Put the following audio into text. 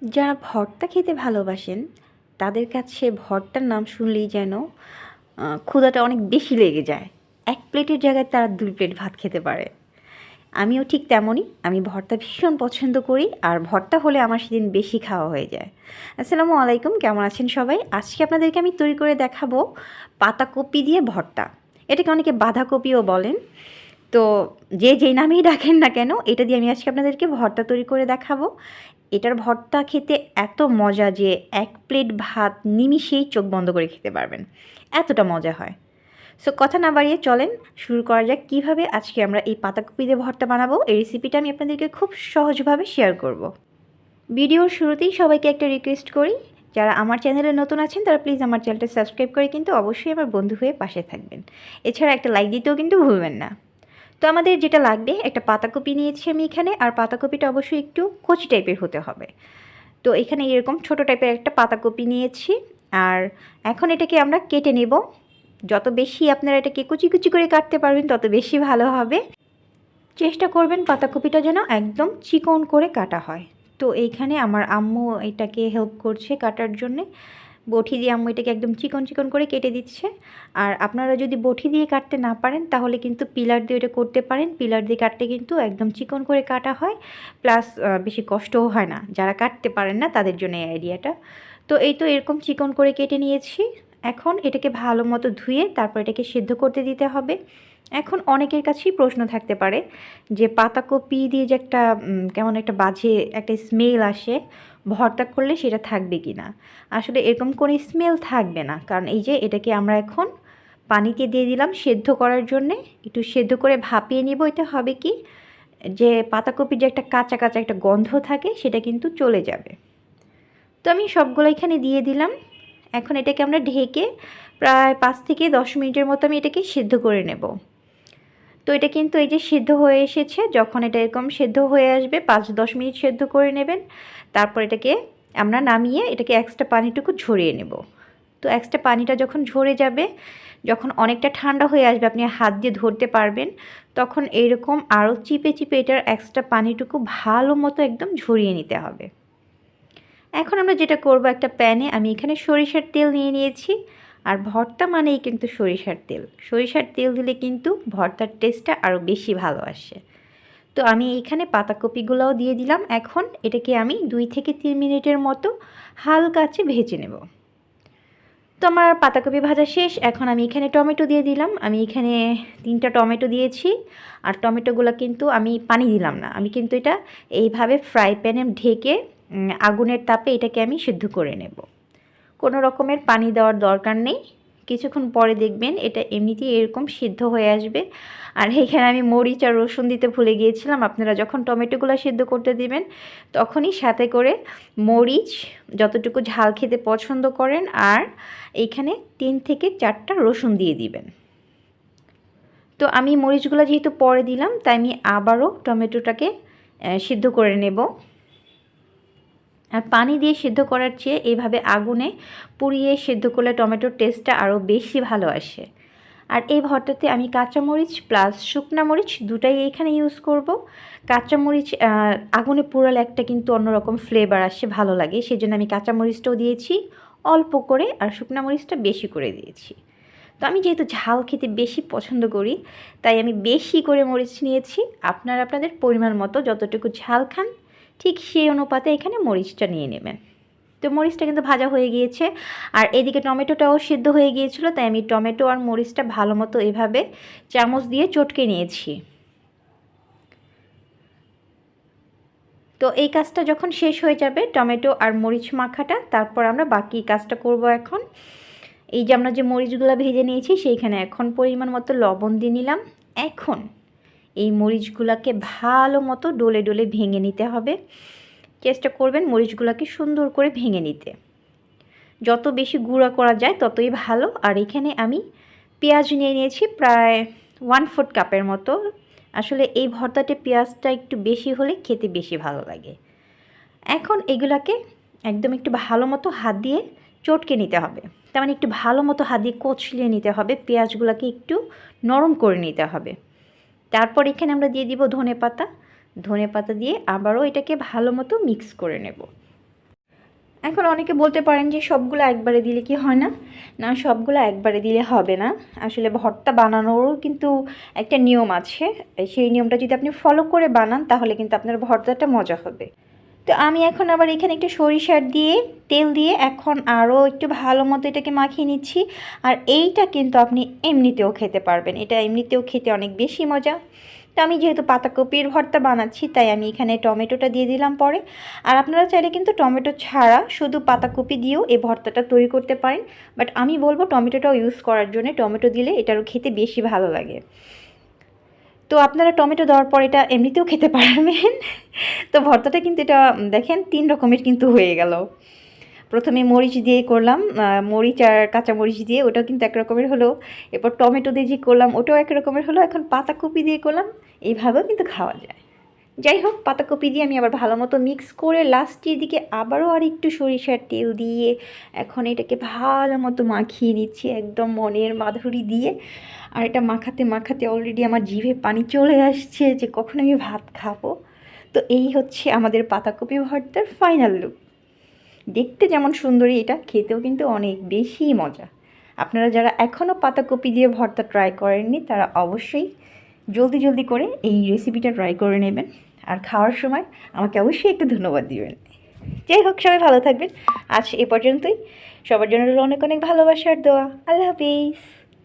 যারা ভর্তা খেতে ভালোবাসেন তাদের কাছে ভর্তার নাম শুনলেই যেন ক্ষুধাটা অনেক বেশি লেগে যায়। এক প্লেটের জায়গায় তারা 2 প্লেট ভাত খেতে পারে। আমিও ঠিক তেমনই। আমি ভর্তা ভীষণ পছন্দ করি, আর ভর্তা হলে আমার সেদিন বেশি খাওয়া হয়ে যায়। আসসালামু আলাইকুম, কেমন আছেন সবাই? আজকে আপনাদেরকে আমি তৈরি করে দেখাবো পাতাকপি দিয়ে ভর্তা। এটাকে অনেকে বাঁধাকপিও বলেন। তো যে যেই নামেই ডাকেন না কেন, এটা দিয়ে আমি আজকে আপনাদেরকে ভর্তা তৈরি করে দেখাবো। এটার ভর্তা খেতে এত মজা যে 1 প্লেট ভাত নিমিষেই চোখ বন্ধ করে খেতে পারবেন, এতটা মজা হয়। সো কথা না বাড়িয়ে চলেন শুরু করা যাক কীভাবে আজকে আমরা এই পাতাকপি দিয়ে ভর্তা বানাবো। এই রেসিপিটা আমি আপনাদেরকে খুব সহজভাবে শেয়ার করব। ভিডিওর শুরুতেই সবাইকে একটা রিকোয়েস্ট করি, যারা আমার চ্যানেলে নতুন আছেন তারা প্লিজ আমার চ্যানেলটা সাবস্ক্রাইব করে কিন্তু অবশ্যই আমার বন্ধু হয়ে পাশে থাকবেন। এছাড়া একটা লাইক দিতেও কিন্তু ভুলবেন না। তো আমাদের যেটা লাগবে, একটা পাতাকপি নিয়েছি আমি এখানে, আর পাতাকপিটা অবশ্যই একটু কচি টাইপের হতে হবে। তো এখানে এরকম ছোট টাইপের একটা পাতাকপি নিয়েছি, আর এখন এটাকে আমরা কেটে নেব। যত বেশি আপনারা এটাকে কুচি কুচি করে কাটতে পারবেন তত বেশি ভালো হবে। চেষ্টা করবেন পাতাকপিটা যেন একদম চিকন করে কাটা হয়। তো এইখানে আমার আম্মু এটাকে হেল্প করছে কাটার জন্যে। বটি দিয়ে আম্মু এটাকে একদম চিকন চিকন করে কেটে দিচ্ছে। আর আপনারা যদি বটি দিয়ে কাটতে না পারেন তাহলে কিন্তু পিলার দিয়ে এটা করতে পারেন। পিলার দিয়ে কাটতে কিন্তু একদম চিকন করে কাটা হয়, প্লাস বেশি কষ্টও হয় না। যারা কাটতে পারেন না তাদের জন্য এই আইডিয়াটা। তো এই তো এরকম চিকন করে কেটে নিয়েছি। এখন এটাকে ভালো মতো ধুয়ে তারপর এটাকে সিদ্ধ করতে দিতে হবে। এখন অনেকের কাছেই প্রশ্ন থাকতে পারে যে পাতাকপি দিয়ে যে একটা কেমন একটা বাজে একটা স্মেল আসে, ভর্তা করলে সেটা থাকবে কি না। আসলে এরকম কোনো স্মেল থাকবে না, কারণ এই যে এটাকে আমরা এখন পানিতে দিয়ে দিলাম সেদ্ধ করার জন্যে। একটু সেদ্ধ করে ভাপিয়ে নিব। এটা হবে কি, যে পাতাকপির যে একটা কাঁচা কাঁচা একটা গন্ধ থাকে সেটা কিন্তু চলে যাবে। তো আমি সবগুলো এখানে দিয়ে দিলাম। এখন এটাকে আমরা ঢেকে প্রায় 5 থেকে 10 মিনিটের মতো আমি এটাকে সিদ্ধ করে নেব। তো এটা কিন্তু এই যে সিদ্ধ হয়ে এসেছে। যখন এটা এরকম সিদ্ধ হয়ে আসবে 5-10 মিনিট সিদ্ধ করে নেবেন। তারপর এটাকে আমরা নামিয়ে এটাকে এক্সট্রা পানিটুকু ঝরিয়ে নেব। তো এক্সট্রা পানিটা যখন ঝরে যাবে, যখন অনেকটা ঠান্ডা হয়ে আসবে, আপনি হাত দিয়ে ধরতে পারবেন, তখন এইরকম আরও চিপে চিপে এটার এক্সট্রা পানিটুকু ভালো মতো একদম ঝরিয়ে নিতে হবে। এখন আমরা যেটা করব, একটা প্যানে আমি এখানে সরিষার তেল নিয়ে নিয়েছি। আর ভর্তা মানেই কিন্তু সরিষার তেল। সরিষার তেল দিলে কিন্তু ভর্তার টেস্টটা আরও বেশি ভালো আসে। তো আমি এখানে পাতাকপিগুলোও দিয়ে দিলাম। এখন এটাকে আমি 2 থেকে 3 মিনিটের মতো হালকা আঁচে ভেজে নেব। তো আমার পাতাকপি ভাজা শেষ। এখন আমি এখানে টমেটো দিয়ে দিলাম। আমি এখানে 3টা টমেটো দিয়েছি। আর টমেটোগুলো কিন্তু আমি পানি দিলাম না, আমি কিন্তু এটা এইভাবে ফ্রাই প্যানে ঢেকে আগুনের তাপে এটাকে আমি সিদ্ধ করে নেব। কোনো রকমের পানি দেওয়ার দরকার নেই। কিছুক্ষণ পরে দেখবেন এটা এমনিতেই এরকম সিদ্ধ হয়ে আসবে। আর এখানে আমি মরিচ আর রসুন দিতে ভুলে গিয়েছিলাম। আপনারা যখন টমেটোগুলো সিদ্ধ করতে দিবেন তখনই সাথে করে মরিচ, যতটুকু ঝাল খেতে পছন্দ করেন, আর এইখানে 3 থেকে 4টা রসুন দিয়ে দিবেন। তো আমি মরিচগুলো যেহেতু পরে দিলাম, তাই আমি আবারও টমেটোটাকে সিদ্ধ করে নেব। আর পানি দিয়ে সিদ্ধ করার চেয়ে এইভাবে আগুনে পুড়িয়ে সিদ্ধ করলে টমেটোর টেস্টটা আরও বেশি ভালো আসে। আর এই ভর্তাতে আমি কাঁচামরিচ প্লাস শুকনা মরিচ দুটাই এইখানে ইউজ করব। কাঁচামরিচ আগুনে পোড়ালে একটা কিন্তু অন্যরকম ফ্লেভার আসে, ভালো লাগে, সেই জন্য আমি কাঁচামরিচটাও দিয়েছি অল্প করে, আর শুকনা মরিচটা বেশি করে দিয়েছি। তো আমি যেহেতু ঝাল খেতে বেশি পছন্দ করি, তাই আমি বেশি করে মরিচ নিয়েছি। আপনারা আপনাদের পরিমাণ মতো যতটুকু ঝাল খান ঠিক সেই অনুপাতে এখানে মরিচটা নিয়ে নেবেন। তো মরিচটা কিন্তু ভাজা হয়ে গিয়েছে, আর এদিকে টমেটোটাও সিদ্ধ হয়ে গিয়েছিল, তাই আমি টমেটো আর মরিচটা ভালো মতো এভাবে চামচ দিয়ে চটকে নিয়েছি। তো এই কাজটা যখন শেষ হয়ে যাবে টমেটো আর মরিচ মাখাটা, তারপর আমরা বাকি কাজটা করব। এখন এই যে আমরা যে মরিচগুলো ভেজে নিয়েছি সেইখানে এখন পরিমাণ মতো লবণ দিয়ে নিলাম। এখন এই মরিচগুলোকে ভালো মতো ডলে ডলে ভেঙে নিতে হবে। চেষ্টা করবেন মরিচগুলোকে সুন্দর করে ভেঙে নিতে। যত বেশি গুঁড়া করা যায় ততই ভালো। আর এখানে আমি পেঁয়াজ নিয়ে নিয়েছি প্রায় 1/4 কাপের মতো। আসলে এই ভর্তাতে পেঁয়াজটা একটু বেশি হলে খেতে বেশি ভালো লাগে। এখন এগুলাকে একদম একটু ভালো মতো হাত দিয়ে চটকে নিতে হবে, তার মানে একটু ভালো মতো হাত দিয়ে কচলিয়ে নিতে হবে। পেঁয়াজগুলোকে একটু নরম করে নিতে হবে। তারপর এখানে আমরা দিয়ে দিব ধনেপাতা। ধনেপাতা দিয়ে আবারও এটাকে ভালো মতো মিক্স করে নেব। এখন অনেকে বলতে পারেন যে সবগুলো একবারে দিলে কি হয় না? না, সবগুলো একবারে দিলে হবে না। আসলে ভর্তা বানানোরও কিন্তু একটা নিয়ম আছে। সেই নিয়মটা যদি আপনি ফলো করে বানান তাহলে কিন্তু আপনার ভর্তাটা মজা হবে। তো আমি এখন আবার এখানে একটু সরিষার দিয়ে তেল দিয়ে এখন আরও একটু ভালো মতো এটাকে মাখিয়ে নিচ্ছি। আর এইটা কিন্তু আপনি এমনিতেও খেতে পারবেন, এটা এমনিতেও খেতে অনেক বেশি মজা। তো আমি যেহেতু পাতাকপির ভর্তা বানাচ্ছি তাই আমি এখানে টমেটোটা দিয়ে দিলাম পরে। আর আপনারা চাইলে কিন্তু টমেটো ছাড়া শুধু পাতাকপি দিয়েও এই ভর্তাটা তৈরি করতে পারেন, বাট আমি বলবো টমেটোটাও ইউজ করার জন্য, টমেটো দিলে এটারও খেতে বেশি ভালো লাগে। তো আপনারা টমেটো দেওয়ার পর এটা এমনিতেও খেতে পারবেন। তো ভর্তাটা কিন্তু এটা দেখেন 3 রকমের কিন্তু হয়ে গেল। প্রথমে মরিচ দিয়ে করলাম, মরিচ আর কাঁচা মরিচ দিয়ে, ওটাও কিন্তু এক রকমের হলো। এরপর টমেটো দিয়ে যে করলাম ওটাও এক রকমের হলো। এখন পাতাকপি দিয়ে করলাম, এইভাবেও কিন্তু খাওয়া যায়। যাই হোক, পাতাকপি দিয়ে আমি আবার ভালো মতো মিক্স করে লাস্টের দিকে আবারও আর একটু সরিষার তেল দিয়ে এখন এটাকে ভালো মতো মাখিয়ে নিচ্ছি একদম মনের মাধুরী দিয়ে। আর এটা মাখাতে মাখাতে অলরেডি আমার জিভে পানি চলে আসছে যে কখন আমি ভাত খাবো। তো এই হচ্ছে আমাদের পাতাকপি ভর্তার ফাইনাল লুক। দেখতে যেমন সুন্দরী, এটা খেতেও কিন্তু অনেক বেশি মজা। আপনারা যারা এখনও পাতাকপি দিয়ে ভর্তা ট্রাই করেননি তারা অবশ্যই জলদি জলদি করে এই রেসিপিটা ট্রাই করে নেবেন। আর খাওয়ার সময় আমাকে অবশ্যই একটু ধন্যবাদ দিবেন। যাই হোক, সবাই ভালো থাকবেন। আজ এ পর্যন্তই। সবার জন্য রইল অনেক অনেক ভালোবাসার দোয়া। আল্লাহ হাফিজ।